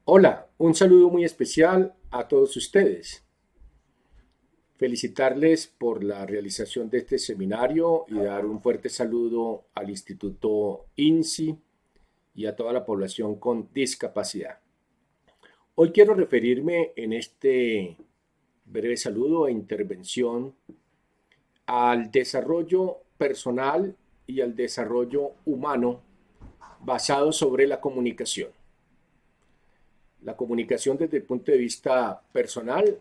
Hola, un saludo muy especial a todos ustedes. Felicitarles por la realización de este seminario y dar un fuerte saludo al Instituto INSI y a toda la población con discapacidad. Hoy quiero referirme en este breve saludo e intervención al desarrollo personal y al desarrollo humano basado sobre la comunicación. La comunicación desde el punto de vista personal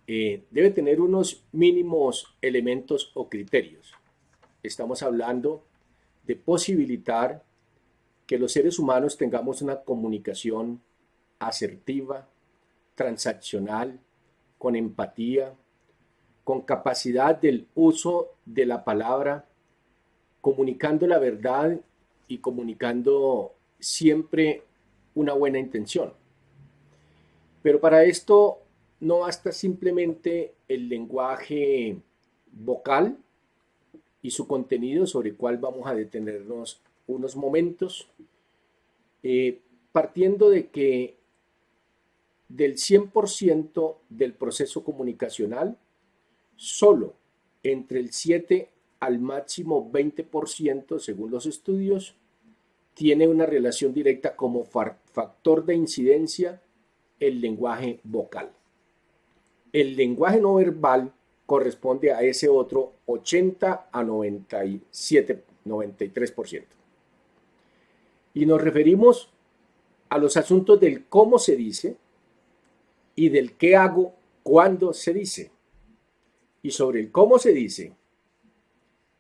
debe tener unos mínimos elementos o criterios. Estamos hablando de posibilitar que los seres humanos tengamos una comunicación asertiva, transaccional, con empatía, con capacidad del uso de la palabra, comunicando la verdad y comunicando siempre una buena intención. Pero para esto no basta simplemente el lenguaje vocal y su contenido, sobre el cual vamos a detenernos unos momentos, partiendo de que del 100% del proceso comunicacional, solo entre el 7 al máximo 20%, según los estudios, tiene una relación directa como factor de incidencia el lenguaje vocal. El lenguaje no verbal corresponde a ese otro 80 a 97, 93%. Y nos referimos a los asuntos del cómo se dice y del qué hago cuando se dice. Y sobre el cómo se dice,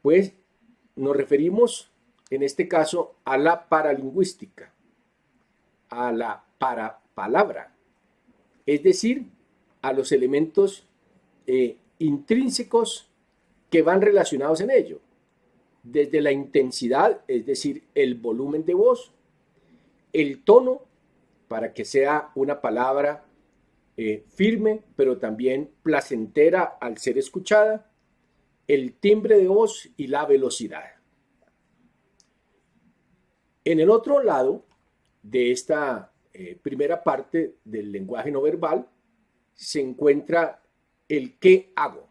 pues nos referimos en este caso a la paralingüística, a la parapalabra, es decir, a los elementos intrínsecos que van relacionados en ello, desde la intensidad, es decir, el volumen de voz, el tono, para que sea una palabra firme, pero también placentera al ser escuchada, el timbre de voz y la velocidad. En el otro lado de esta primera parte del lenguaje no verbal se encuentra el qué hago,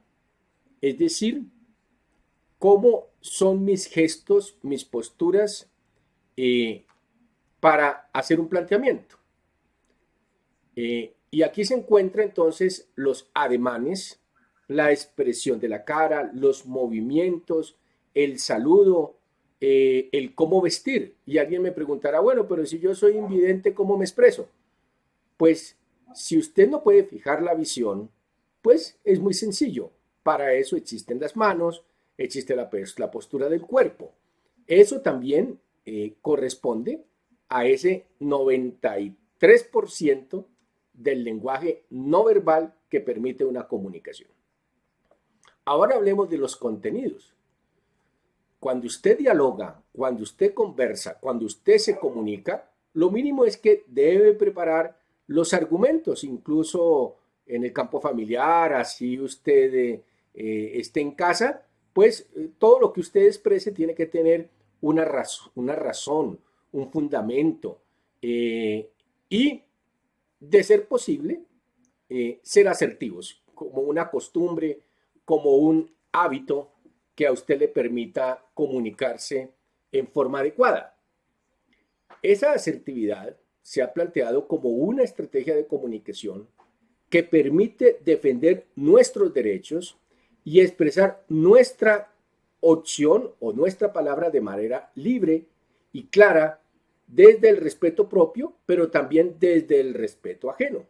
es decir, cómo son mis gestos, mis posturas para hacer un planteamiento. Y aquí se encuentra entonces los ademanes, la expresión de la cara, los movimientos, el saludo, el cómo vestir. Y alguien me preguntará, bueno, pero si yo soy invidente, ¿cómo me expreso? Pues si usted no puede fijar la visión, pues es muy sencillo. Para eso existen las manos, existe la postura del cuerpo. Eso también corresponde a ese 93% del lenguaje no verbal que permite una comunicación. Ahora hablemos de los contenidos. Cuando usted dialoga, cuando usted conversa, cuando usted se comunica, lo mínimo es que debe preparar los argumentos, incluso en el campo familiar, así usted esté en casa, pues todo lo que usted exprese tiene que tener una razón, un fundamento y, de ser posible, ser asertivos, como una costumbre, como un hábito que a usted le permita comunicarse en forma adecuada. Esa asertividad se ha planteado como una estrategia de comunicación que permite defender nuestros derechos y expresar nuestra opción o nuestra palabra de manera libre y clara desde el respeto propio, pero también desde el respeto ajeno.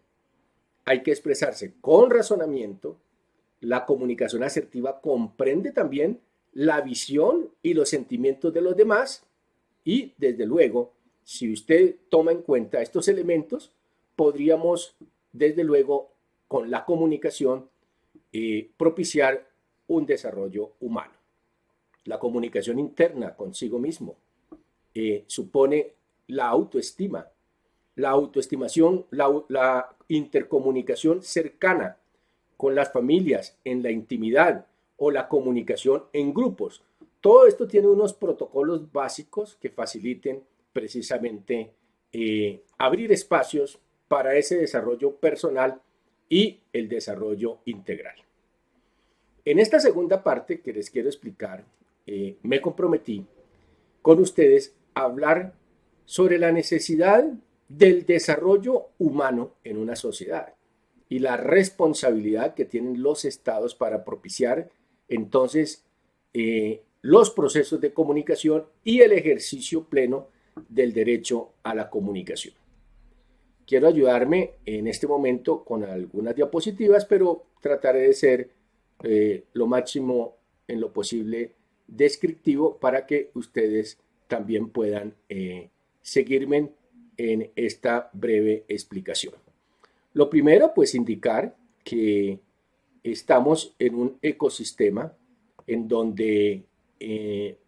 Hay que expresarse con razonamiento. La comunicación asertiva comprende también la visión y los sentimientos de los demás y, desde luego, si usted toma en cuenta estos elementos, podríamos, desde luego, con la comunicación, propiciar un desarrollo humano. La comunicación interna consigo mismo supone la autoestima, la autoestimación, la intercomunicación cercana con las familias, en la intimidad o la comunicación en grupos. Todo esto tiene unos protocolos básicos que faciliten precisamente abrir espacios para ese desarrollo personal y el desarrollo integral. En esta segunda parte que les quiero explicar, me comprometí con ustedes a hablar sobre la necesidad del desarrollo humano en una sociedad y la responsabilidad que tienen los estados para propiciar entonces los procesos de comunicación y el ejercicio pleno del derecho a la comunicación. Quiero ayudarme en este momento con algunas diapositivas, pero trataré de ser lo máximo en lo posible descriptivo para que ustedes también puedan seguirme en esta breve explicación. Lo primero, pues indicar que estamos en un ecosistema en donde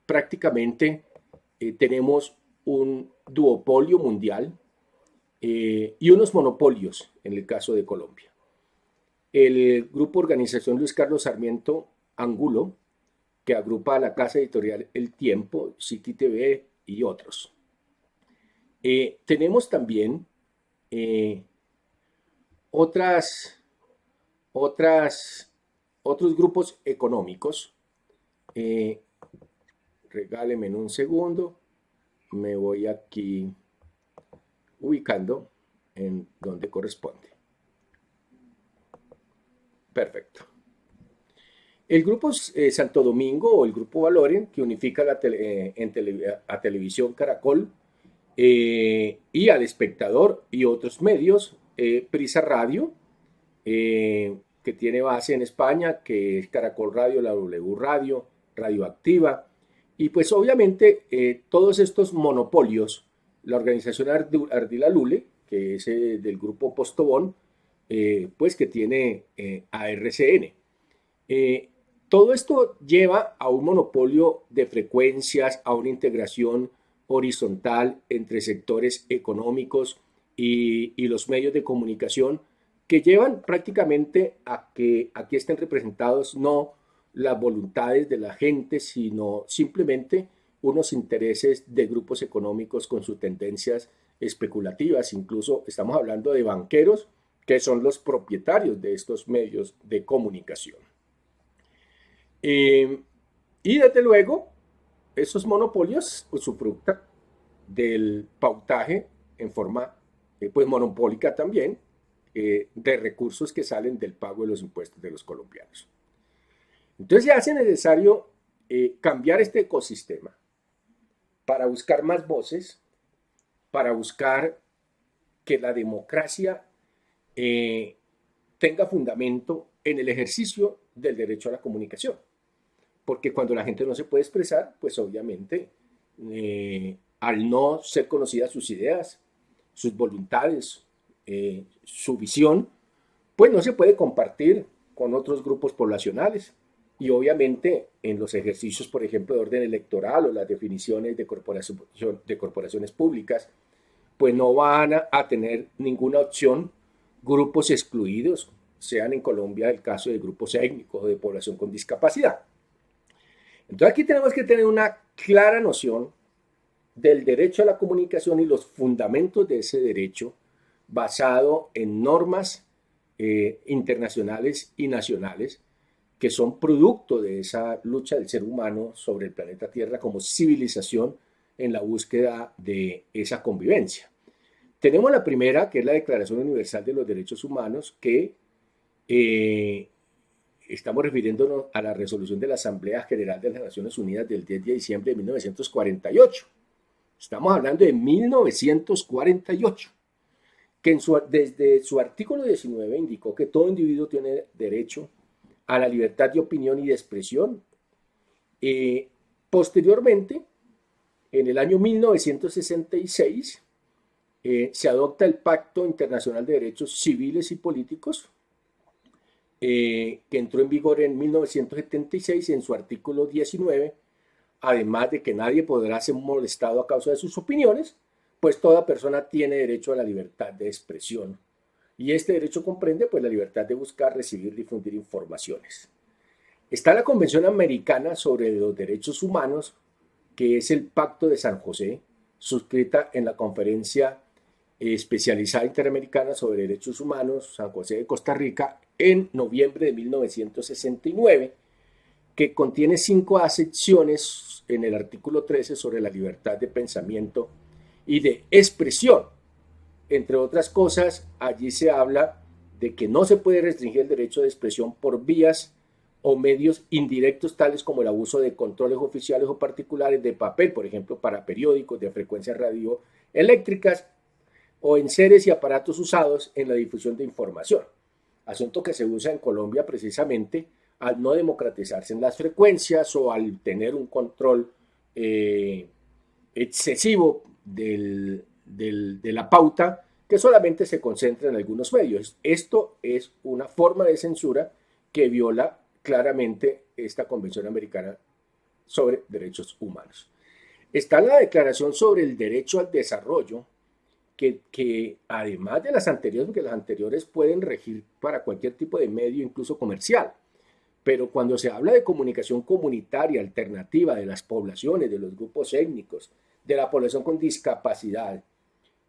prácticamente tenemos un duopolio mundial y unos monopolios en el caso de Colombia. El grupo Organización Luis Carlos Sarmiento Angulo, que agrupa a la casa editorial El Tiempo, City TV y otros. Tenemos también otros grupos económicos. Regálenme un segundo, me voy aquí ubicando en donde corresponde. Perfecto. El grupo Santo Domingo o el grupo Valoren, que unifica a Televisión Caracol y al Espectador y otros medios, Prisa Radio, que tiene base en España, que es Caracol Radio, la W Radio, Radioactiva, y pues obviamente todos estos monopolios, la organización Ardila Lule, que es del grupo Postobón, pues que tiene a RCN. Todo esto lleva a un monopolio de frecuencias, a una integración horizontal entre sectores económicos y los medios de comunicación que llevan prácticamente a que aquí estén representados no las voluntades de la gente, sino simplemente unos intereses de grupos económicos con sus tendencias especulativas. Incluso estamos hablando de banqueros que son los propietarios de estos medios de comunicación. Y desde luego, esos monopolios usufructan del pautaje en forma pues monopólica también de recursos que salen del pago de los impuestos de los colombianos. Entonces se hace necesario cambiar este ecosistema para buscar más voces, para buscar que la democracia tenga fundamento en el ejercicio del derecho a la comunicación. Porque cuando la gente no se puede expresar, pues obviamente al no ser conocidas sus ideas, sus voluntades, su visión, pues no se puede compartir con otros grupos poblacionales. Y obviamente en los ejercicios, por ejemplo, de orden electoral o las definiciones de corporaciones públicas, pues no van a tener ninguna opción grupos excluidos, sean en Colombia el caso de grupos étnicos o de población con discapacidad. Entonces aquí tenemos que tener una clara noción del derecho a la comunicación y los fundamentos de ese derecho basado en normas internacionales y nacionales que son producto de esa lucha del ser humano sobre el planeta Tierra como civilización en la búsqueda de esa convivencia. Tenemos la primera, que es la Declaración Universal de los Derechos Humanos, que estamos refiriéndonos a la resolución de la Asamblea General de las Naciones Unidas del 10 de diciembre de 1948. Estamos hablando de 1948, que desde su artículo 19 indicó que todo individuo tiene derecho a la libertad de opinión y de expresión. Posteriormente, en el año 1966, se adopta el Pacto Internacional de Derechos Civiles y Políticos, que entró en vigor en 1976 en su artículo 19, además de que nadie podrá ser molestado a causa de sus opiniones, pues toda persona tiene derecho a la libertad de expresión. Y este derecho comprende pues la libertad de buscar, recibir, difundir informaciones. Está la Convención Americana sobre los Derechos Humanos, que es el Pacto de San José, suscrita en la Conferencia especializada interamericana sobre derechos humanos, San José de Costa Rica, en noviembre de 1969, que contiene 5 acepciones en el artículo 13 sobre la libertad de pensamiento y de expresión. Entre otras cosas, allí se habla de que no se puede restringir el derecho de expresión por vías o medios indirectos tales como el abuso de controles oficiales o particulares de papel, por ejemplo, para periódicos de frecuencias radioeléctricas o en seres y aparatos usados en la difusión de información. Asunto que se usa en Colombia precisamente al no democratizarse en las frecuencias o al tener un control excesivo de la pauta que solamente se concentra en algunos medios. Esto es una forma de censura que viola claramente esta Convención Americana sobre Derechos Humanos. Está la Declaración sobre el Derecho al Desarrollo, que además de las anteriores, porque las anteriores pueden regir para cualquier tipo de medio, incluso comercial, pero cuando se habla de comunicación comunitaria alternativa de las poblaciones, de los grupos étnicos, de la población con discapacidad,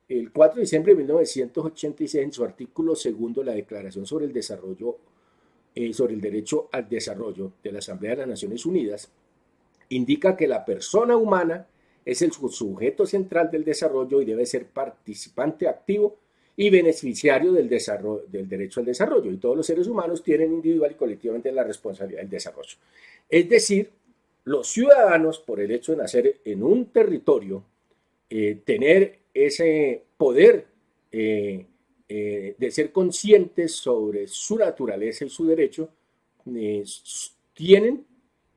el 4 de diciembre de 1986, en su artículo segundo, la Declaración sobre el Desarrollo, sobre el Derecho al Desarrollo de la Asamblea de las Naciones Unidas, indica que la persona humana es el sujeto central del desarrollo y debe ser participante activo y beneficiario del derecho al desarrollo. Y todos los seres humanos tienen individual y colectivamente la responsabilidad del desarrollo. Es decir, los ciudadanos, por el hecho de nacer en un territorio, tener ese poder de ser conscientes sobre su naturaleza y su derecho, tienen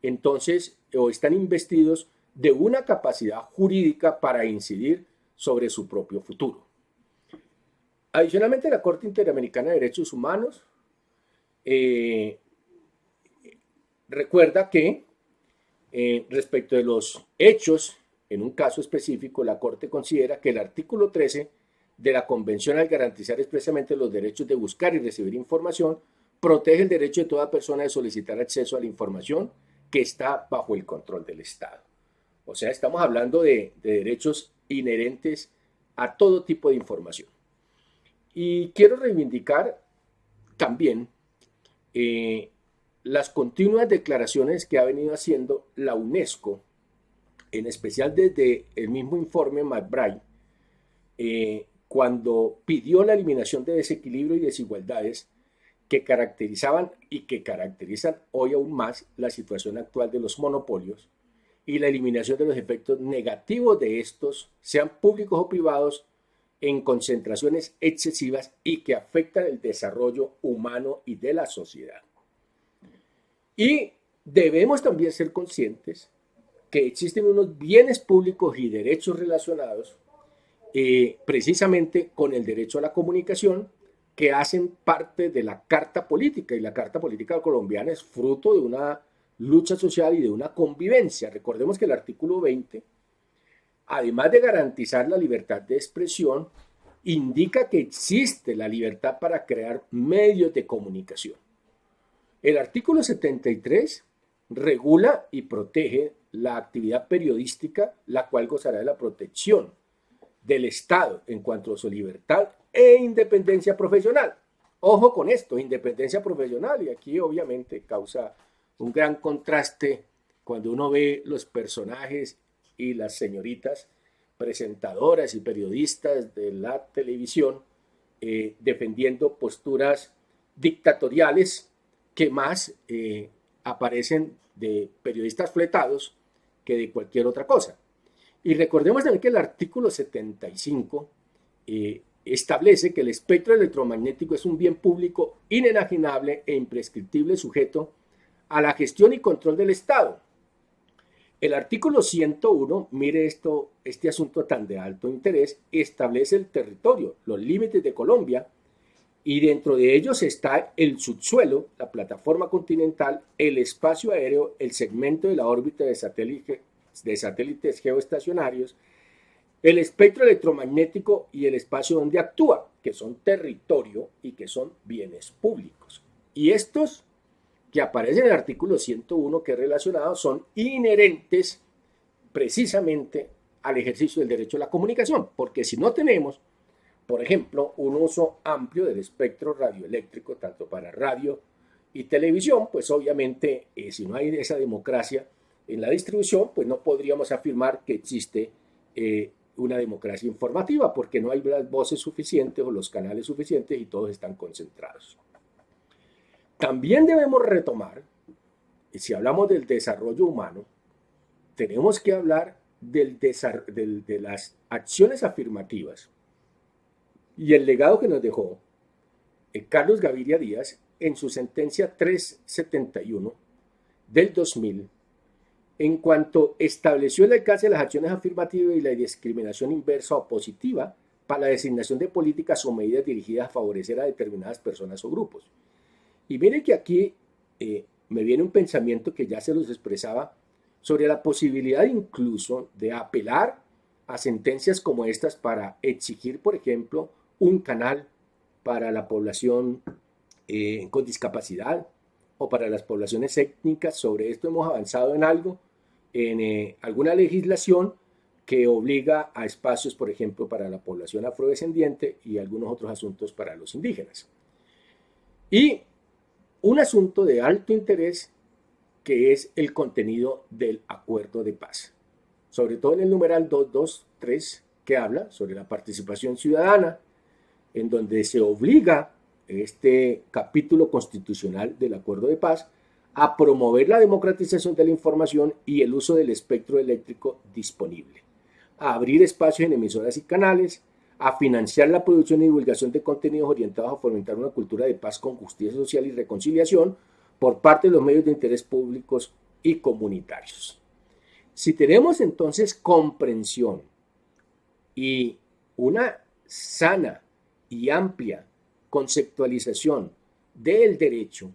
entonces o están investidos de una capacidad jurídica para incidir sobre su propio futuro. Adicionalmente, la Corte Interamericana de Derechos Humanos recuerda que respecto de los hechos, en un caso específico, la Corte considera que el artículo 13 de la Convención, al garantizar expresamente los derechos de buscar y recibir información, protege el derecho de toda persona de solicitar acceso a la información que está bajo el control del Estado. O sea, estamos hablando de derechos inherentes a todo tipo de información. Y quiero reivindicar también las continuas declaraciones que ha venido haciendo la UNESCO, en especial desde el mismo informe McBride, cuando pidió la eliminación de desequilibrio y desigualdades que caracterizaban y que caracterizan hoy aún más la situación actual de los monopolios y la eliminación de los efectos negativos de estos, sean públicos o privados, en concentraciones excesivas y que afectan el desarrollo humano y de la sociedad. Y debemos también ser conscientes que existen unos bienes públicos y derechos relacionados precisamente con el derecho a la comunicación, que hacen parte de la Carta Política, y la Carta Política colombiana es fruto de una lucha social y de una convivencia. Recordemos que el artículo 20, además de garantizar la libertad de expresión, indica que existe la libertad para crear medios de comunicación. El artículo 73 regula y protege la actividad periodística, la cual gozará de la protección del Estado en cuanto a su libertad e independencia profesional. Ojo con esto, independencia profesional, y aquí obviamente causa un gran contraste cuando uno ve los personajes y las señoritas presentadoras y periodistas de la televisión defendiendo posturas dictatoriales que más aparecen de periodistas fletados que de cualquier otra cosa. Y recordemos también que el artículo 75 establece que el espectro electromagnético es un bien público inenajenable e imprescriptible sujeto a la gestión y control del Estado. El artículo 101, mire este asunto tan de alto interés, establece el territorio, los límites de Colombia, y dentro de ellos está el subsuelo, la plataforma continental, el espacio aéreo, el segmento de la órbita de satélites geoestacionarios, el espectro electromagnético y el espacio donde actúa, que son territorio y que son bienes públicos. Y estos que aparecen en el artículo 101, que es relacionado, son inherentes precisamente al ejercicio del derecho a la comunicación, porque si no tenemos por ejemplo, un uso amplio del espectro radioeléctrico, tanto para radio y televisión, pues obviamente si no hay esa democracia en la distribución, pues no podríamos afirmar que existe una democracia informativa, porque no hay las voces suficientes o los canales suficientes y todos están concentrados. También debemos retomar, y si hablamos del desarrollo humano, tenemos que hablar de las acciones afirmativas y el legado que nos dejó Carlos Gaviria Díaz en su sentencia 371 del 2000, en cuanto estableció el alcance de las acciones afirmativas y la discriminación inversa o positiva para la designación de políticas o medidas dirigidas a favorecer a determinadas personas o grupos. Y miren que aquí me viene un pensamiento que ya se los expresaba sobre la posibilidad incluso de apelar a sentencias como estas para exigir, por ejemplo, un canal para la población con discapacidad o para las poblaciones étnicas. Sobre esto hemos avanzado en algo, en alguna legislación que obliga a espacios, por ejemplo, para la población afrodescendiente y algunos otros asuntos para los indígenas. Y un asunto de alto interés que es el contenido del acuerdo de paz, sobre todo en el numeral 223, que habla sobre la participación ciudadana, en donde se obliga este capítulo constitucional del acuerdo de paz a promover la democratización de la información y el uso del espectro eléctrico disponible, a abrir espacios en emisoras y canales, a financiar la producción y divulgación de contenidos orientados a fomentar una cultura de paz con justicia social y reconciliación por parte de los medios de interés públicos y comunitarios. Si tenemos entonces comprensión y una sana y amplia conceptualización del derecho,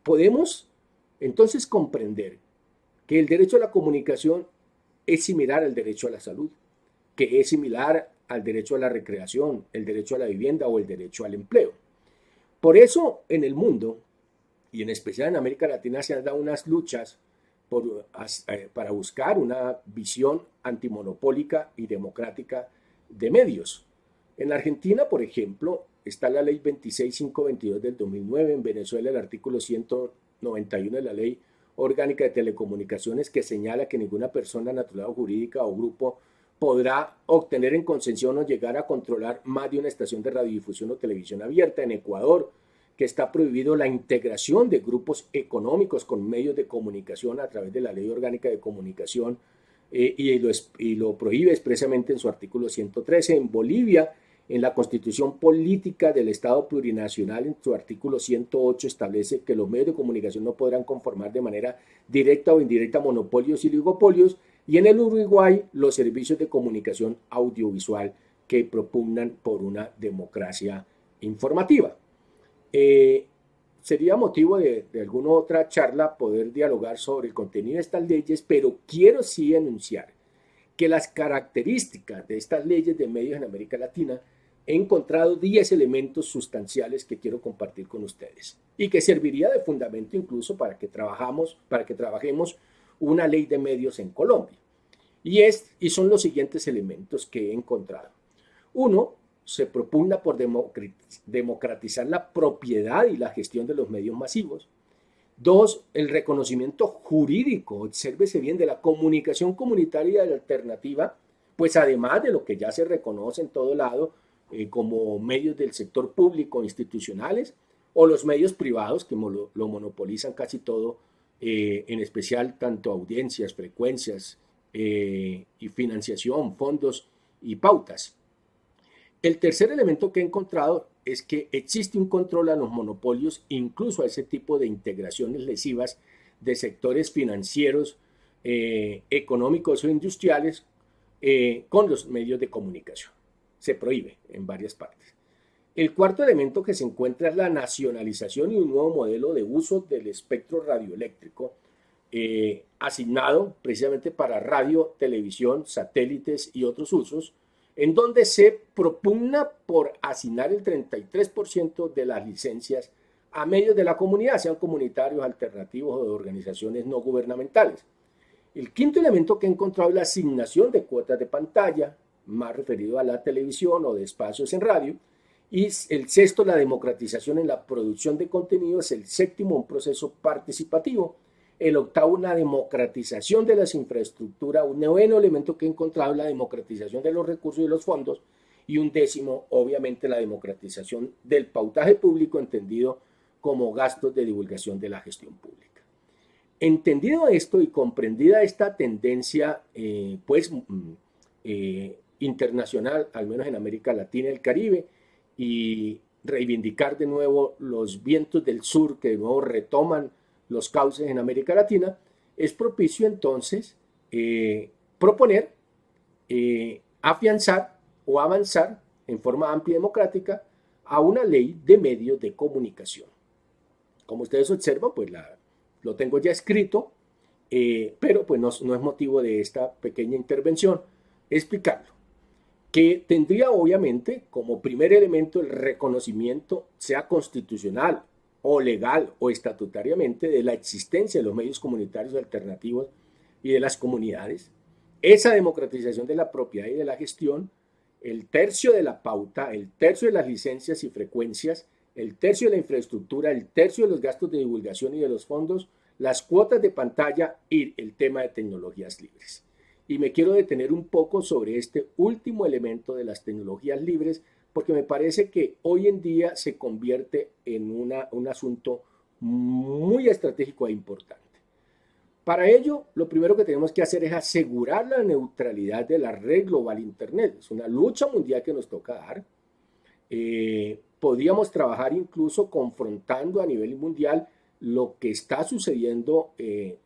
podemos entonces comprender que el derecho a la comunicación es similar al derecho a la salud, que es similar al derecho a la recreación, el derecho a la vivienda o el derecho al empleo. Por eso en el mundo, y en especial en América Latina, se han dado unas luchas para buscar una visión antimonopólica y democrática de medios. En la Argentina, por ejemplo, está la ley 26522 del 2009, en Venezuela el artículo 191 de la ley orgánica de telecomunicaciones, que señala que ninguna persona natural o jurídica o grupo podrá obtener en concesión o llegar a controlar más de una estación de radiodifusión o televisión abierta. En Ecuador, que está prohibido la integración de grupos económicos con medios de comunicación a través de la Ley Orgánica de Comunicación y lo prohíbe expresamente en su artículo 113. En Bolivia, en la Constitución Política del Estado Plurinacional, en su artículo 108, establece que los medios de comunicación no podrán conformar de manera directa o indirecta monopolios y oligopolios. Y en el Uruguay, los servicios de comunicación audiovisual que propugnan por una democracia informativa. Sería motivo de alguna otra charla poder dialogar sobre el contenido de estas leyes, pero quiero sí enunciar que las características de estas leyes de medios en América Latina, he encontrado 10 elementos sustanciales que quiero compartir con ustedes y que serviría de fundamento incluso para que trabajemos una ley de medios en Colombia. Y son los siguientes elementos que he encontrado. Uno, se propugna por democratizar la propiedad y la gestión de los medios masivos. Dos, el reconocimiento jurídico, obsérvese bien, de la comunicación comunitaria y alternativa, pues además de lo que ya se reconoce en todo lado como medios del sector público institucionales o los medios privados que lo monopolizan casi todo, en especial tanto audiencias, frecuencias y financiación, fondos y pautas. El tercer elemento que he encontrado es que existe un control a los monopolios, incluso a ese tipo de integraciones lesivas de sectores financieros, económicos o industriales con los medios de comunicación. Se prohíbe en varias partes. El cuarto elemento que se encuentra es la nacionalización y un nuevo modelo de uso del espectro radioeléctrico asignado precisamente para radio, televisión, satélites y otros usos, en donde se propugna por asignar el 33% de las licencias a medios de la comunidad, sean comunitarios, alternativos o de organizaciones no gubernamentales. El quinto elemento que he encontrado es la asignación de cuotas de pantalla más referido a la televisión o de espacios en radio. Y el sexto, la democratización en la producción de contenidos. El séptimo, un proceso participativo. El octavo, una democratización de las infraestructuras. Un noveno elemento que he encontrado es la democratización de los recursos y los fondos. Y un décimo, obviamente, la democratización del pautaje público, entendido como gastos de divulgación de la gestión pública. Entendido esto y comprendida esta tendencia, internacional, al menos en América Latina y el Caribe, y reivindicar de nuevo los vientos del sur que de nuevo retoman los cauces en América Latina, es propicio entonces proponer, afianzar o avanzar en forma amplia y democrática a una ley de medios de comunicación. Como ustedes observan, pues lo tengo ya escrito, pero pues no es motivo de esta pequeña intervención explicarlo, que tendría obviamente como primer elemento el reconocimiento, sea constitucional o legal o estatutariamente, de la existencia de los medios comunitarios alternativos y de las comunidades, esa democratización de la propiedad y de la gestión, el tercio de la pauta, el tercio de las licencias y frecuencias, el tercio de la infraestructura, el tercio de los gastos de divulgación y de los fondos, las cuotas de pantalla y el tema de tecnologías libres. Y me quiero detener un poco sobre este último elemento de las tecnologías libres, porque me parece que hoy en día se convierte en un asunto muy estratégico e importante. Para ello, lo primero que tenemos que hacer es asegurar la neutralidad de la red global Internet. Es una lucha mundial que nos toca dar. Podríamos trabajar incluso confrontando a nivel mundial lo que está sucediendo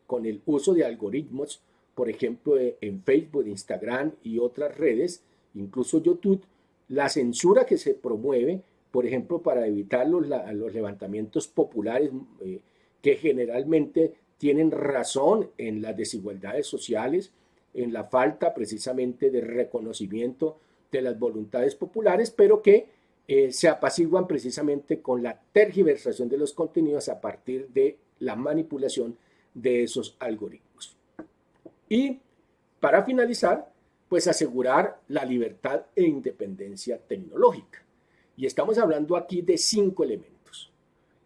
con el uso de algoritmos, por ejemplo, en Facebook, Instagram y otras redes, incluso YouTube, la censura que se promueve, por ejemplo, para evitar los levantamientos populares que generalmente tienen razón en las desigualdades sociales, en la falta precisamente de reconocimiento de las voluntades populares, pero que se apaciguan precisamente con la tergiversación de los contenidos a partir de la manipulación de esos algoritmos. Y para finalizar, pues asegurar la libertad e independencia tecnológica. Y estamos hablando aquí de 5 elementos.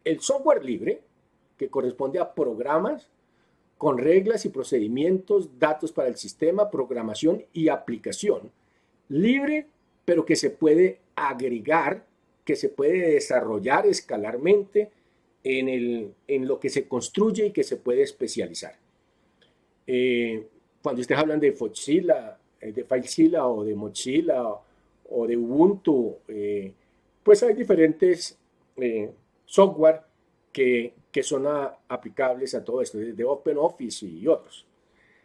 El software libre, que corresponde a programas con reglas y procedimientos, datos para el sistema, programación y aplicación. Libre, pero que se puede agregar, que se puede desarrollar escalarmente en lo que se construye y que se puede especializar. Cuando ustedes hablan de FileZilla o de Mozilla o de Ubuntu, pues hay diferentes software que son aplicables a todo esto, de OpenOffice y otros.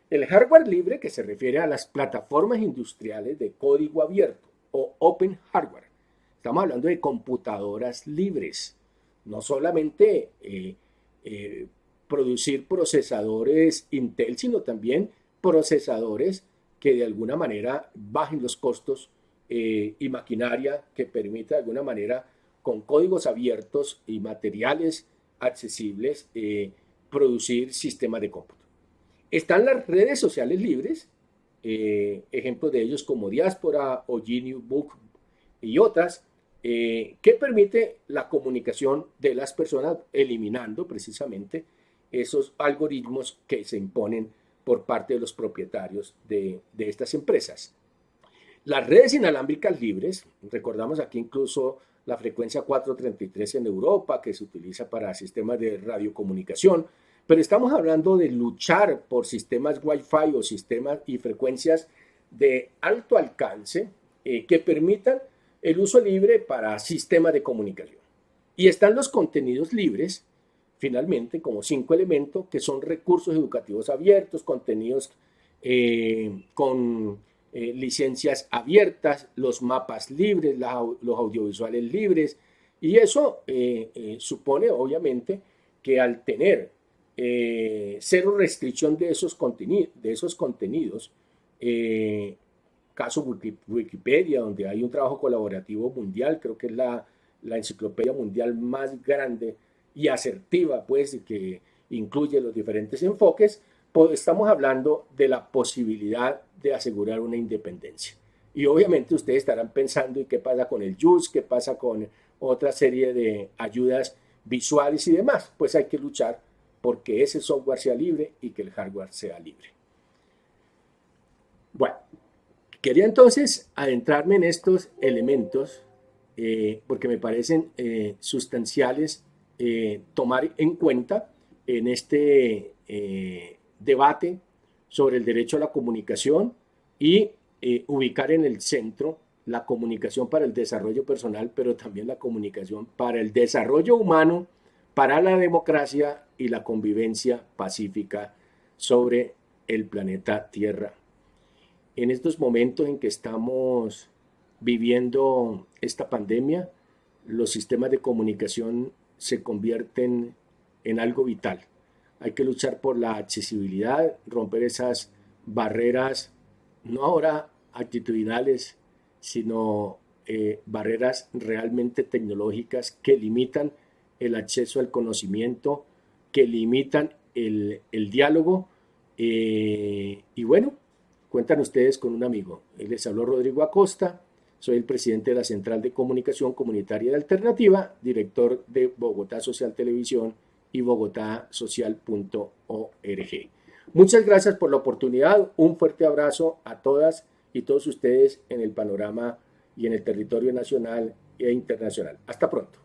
El hardware libre, que se refiere a las plataformas industriales de código abierto o Open Hardware. Estamos hablando de computadoras libres, no solamente producir procesadores Intel, sino también procesadores que de alguna manera bajen los costos y maquinaria que permita de alguna manera con códigos abiertos y materiales accesibles producir sistemas de cómputo. Están las redes sociales libres, ejemplos de ellos como Diáspora o Genius Book y otras, que permite la comunicación de las personas eliminando precisamente esos algoritmos que se imponen por parte de los propietarios de estas empresas. Las redes inalámbricas libres, recordamos aquí incluso la frecuencia 433 en Europa, que se utiliza para sistemas de radiocomunicación, pero estamos hablando de luchar por sistemas Wi-Fi o sistemas y frecuencias de alto alcance que permitan el uso libre para sistemas de comunicación. Y están los contenidos libres, finalmente, como 5 elementos, que son recursos educativos abiertos, contenidos con licencias abiertas, los mapas libres, los audiovisuales libres, y eso supone, obviamente, que al tener cero restricción de esos contenidos, caso Wikipedia, donde hay un trabajo colaborativo mundial, creo que es la enciclopedia mundial más grande y asertiva, pues, que incluye los diferentes enfoques, pues estamos hablando de la posibilidad de asegurar una independencia. Y obviamente ustedes estarán pensando, ¿y qué pasa con el JUS? ¿Qué pasa con otra serie de ayudas visuales y demás? Pues hay que luchar porque ese software sea libre y que el hardware sea libre. Bueno, quería entonces adentrarme en estos elementos porque me parecen sustanciales tomar en cuenta en este debate sobre el derecho a la comunicación y ubicar en el centro la comunicación para el desarrollo personal, pero también la comunicación para el desarrollo humano, para la democracia y la convivencia pacífica sobre el planeta Tierra. En estos momentos en que estamos viviendo esta pandemia, los sistemas de comunicación se convierten en algo vital. Hay que luchar por la accesibilidad, romper esas barreras, no ahora actitudinales, sino barreras realmente tecnológicas que limitan el acceso al conocimiento, que limitan el diálogo. Y bueno, cuentan ustedes con un amigo. Les habló Rodrigo Acosta, soy el presidente de la Central de Comunicación Comunitaria de Alternativa, director de Bogotá Social Televisión y bogotasocial.org. Muchas gracias por la oportunidad, un fuerte abrazo a todas y todos ustedes en el panorama y en el territorio nacional e internacional. Hasta pronto.